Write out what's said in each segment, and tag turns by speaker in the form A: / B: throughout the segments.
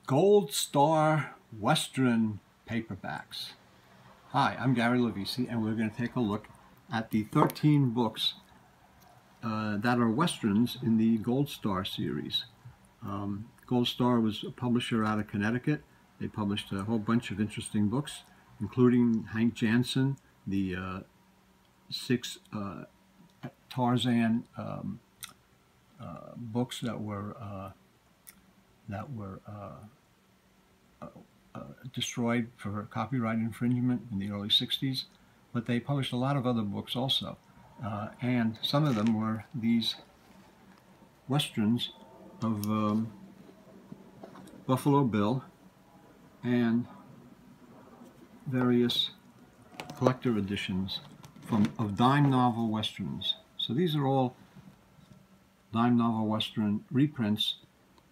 A: Gold Star Western Paperbacks. Hi, I'm Gary Levisi, and we're going to take a look at the 13 books that are Westerns in the Gold Star series. Gold Star was a publisher out of Connecticut. They published a whole bunch of interesting books, including Hank Jansen, the 6 Tarzan books that were destroyed for copyright infringement in the early 60s, but they published a lot of other books also, and some of them were these Westerns of Buffalo Bill and various collector editions of dime novel Westerns. So these are all dime novel Western reprints.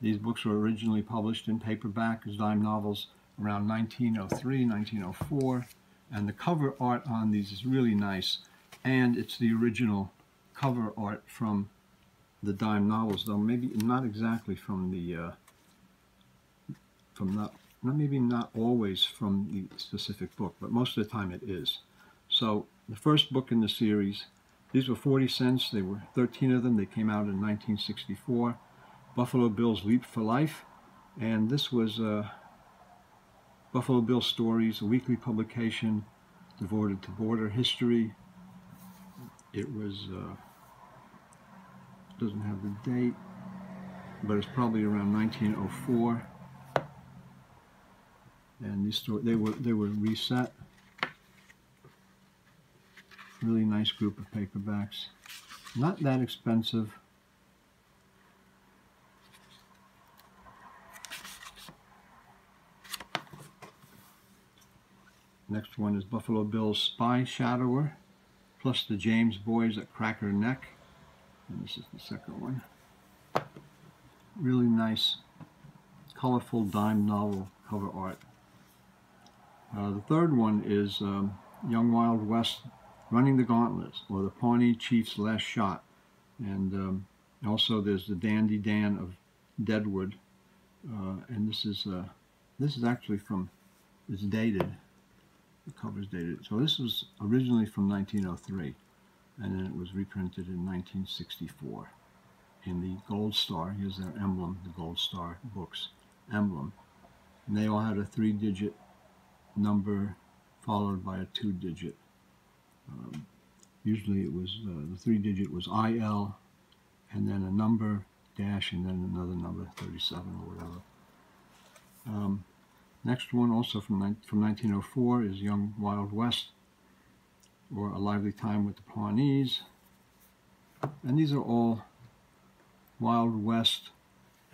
A: These books were originally published in paperback as dime novels around 1903, 1904, and the cover art on these is really nice, and it's the original cover art from the dime novels, though maybe not exactly from the maybe not always from the specific book, but most of the time it is. So the first book in the series, these were 40 cents. There were 13 of them. They came out in 1964. Buffalo Bill's Leap for Life, and this was Buffalo Bill Stories, a weekly publication devoted to border history. It was doesn't have the date, but it's probably around 1904. And these they were reset. Really nice group of paperbacks, not that expensive. Next one is Buffalo Bill's Spy Shadower, plus the James Boys at Cracker Neck. And this is the second one. Really nice, colorful dime novel cover art. The third one is Young Wild West Running the Gauntlet, or the Pawnee Chief's Last Shot. And also there's the Dandy Dan of Deadwood. And this is actually from, it's dated. The cover's dated. So this was originally from 1903, and then it was reprinted in 1964 in the Gold Star. Here's their emblem, the Gold Star books emblem. And they all had a 3-digit number followed by a 2-digit. Usually it was, the 3-digit was IL, and then a number, dash, and then another number, 37 or whatever. Next one, also from 1904, is Young Wild West, or A Lively Time with the Pawnees. And these are all Wild West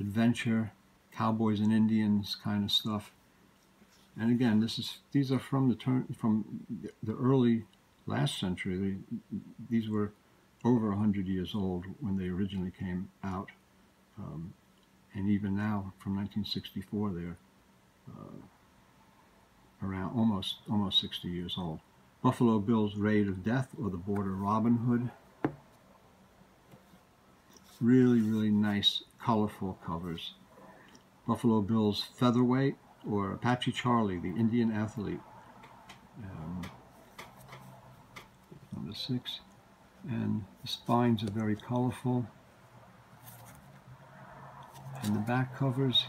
A: adventure, cowboys and Indians kind of stuff. And again, these are from the early last century. These were over 100 years old when they originally came out, and even now, from 1964, they're around almost 60 years old. Buffalo Bill's Raid of Death, or the Border Robin Hood. Really, really nice, colorful covers. Buffalo Bill's Featherweight, or Apache Charlie, the Indian Athlete. Number 6. And the spines are very colorful. And the back covers,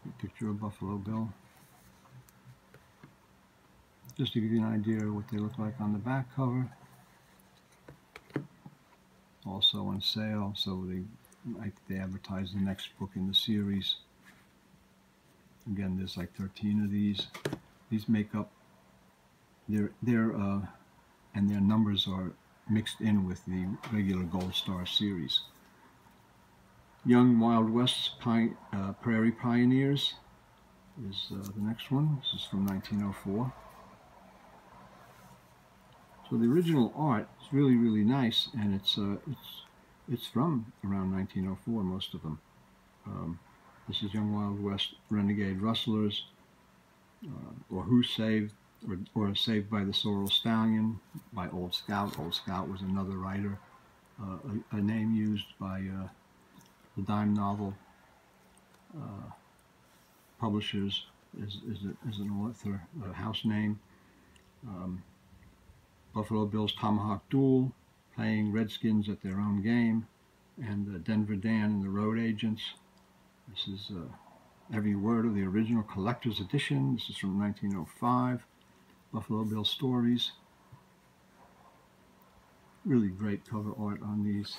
A: a picture of Buffalo Bill. Just to give you an idea of what they look like on the back cover. Also on sale, so they advertise the next book in the series. Again, there's like 13 of these. These make up and their numbers are mixed in with the regular Gold Star series. Young Wild West Prairie Pioneers is the next one. This is from 1904. So the original art is really, really nice, and it's from around 1904, most of them. This is Young Wild West Renegade Rustlers, or Who Saved, or Saved by the Sorrel Stallion by Old Scout. Old Scout was another writer, a name used by the dime novel publishers is an author, a house name. Buffalo Bills Tomahawk Duel, playing Redskins at their own game, and Denver Dan and the Road Agents. This is every word of the original collector's edition. This is from 1905. Buffalo Bill Stories. Really great cover art on these.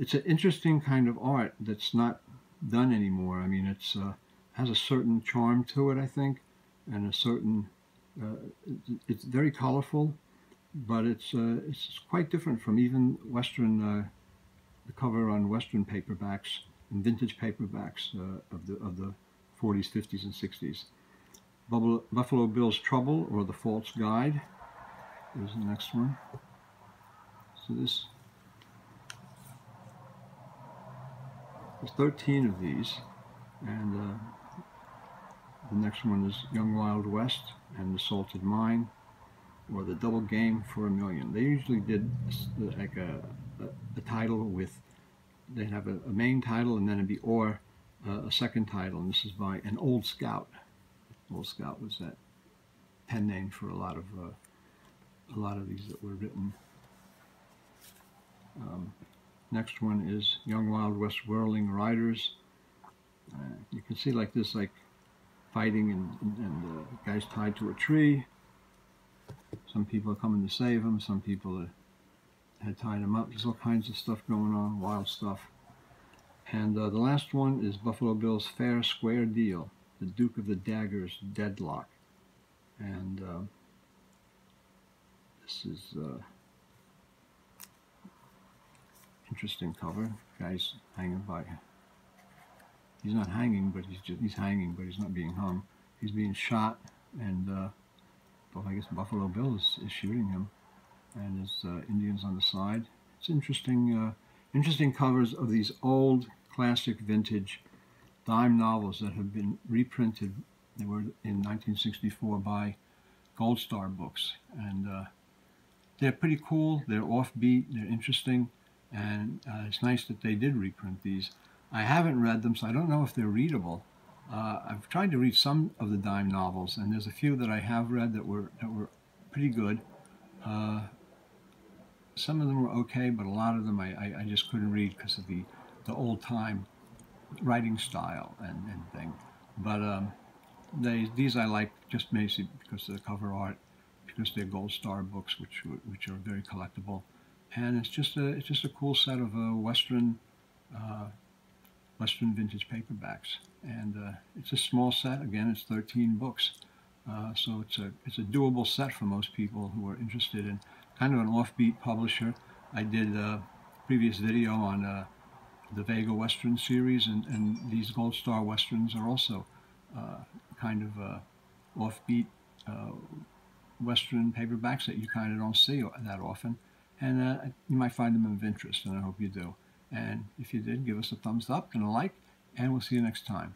A: It's an interesting kind of art that's not done anymore. I mean, it's has a certain charm to it, I think, and a certain it's very colorful, but it's quite different from even Western the cover on Western paperbacks and vintage paperbacks of the 40s, 50s, and 60s. Buffalo Bill's Trouble, or The False Guide. Here's the next one. So there's 13 of these, and the next one is Young Wild West and The Salted Mine, or The Double Game for $1 Million. They usually did like a title with, they'd have a main title and then it'd be or a second title, and this is by an Old Scout. Old Scout was that pen name for a lot of these that were written. Next one is Young Wild West Whirling Riders. You can see like this, like fighting and guys tied to a tree. Some people are coming to save them. Some people had tied them up. There's all kinds of stuff going on, wild stuff. And the last one is Buffalo Bill's Fair Square Deal, the Duke of the Daggers Deadlock. And this is interesting cover. Guy's hanging by. He's not hanging, but he's hanging, but he's not being hung. He's being shot, and I guess Buffalo Bill is shooting him, and there's Indians on the side. It's interesting, interesting covers of these old, classic, vintage dime novels that have been reprinted. They were in 1964 by Gold Star Books, and they're pretty cool. They're offbeat. They're interesting, and it's nice that they did reprint these. I haven't read them, so I don't know if they're readable. I've tried to read some of the dime novels, and there's a few that I have read that were pretty good. Some of them were okay, but a lot of them I just couldn't read because of the old-time writing style and thing. But these I like just basically because of the cover art, because they're Gold Star books, which are very collectible, and it's just a cool set of Western vintage paperbacks, and it's a small set. Again, it's 13 books, so it's a doable set for most people who are interested in kind of an offbeat publisher. I did a previous video on the Vega Western series, and these Gold Star Westerns are also kind of offbeat Western paperbacks that you kind of don't see that often, and you might find them of interest, and I hope you do. And if you did, give us a thumbs up and a like, and we'll see you next time.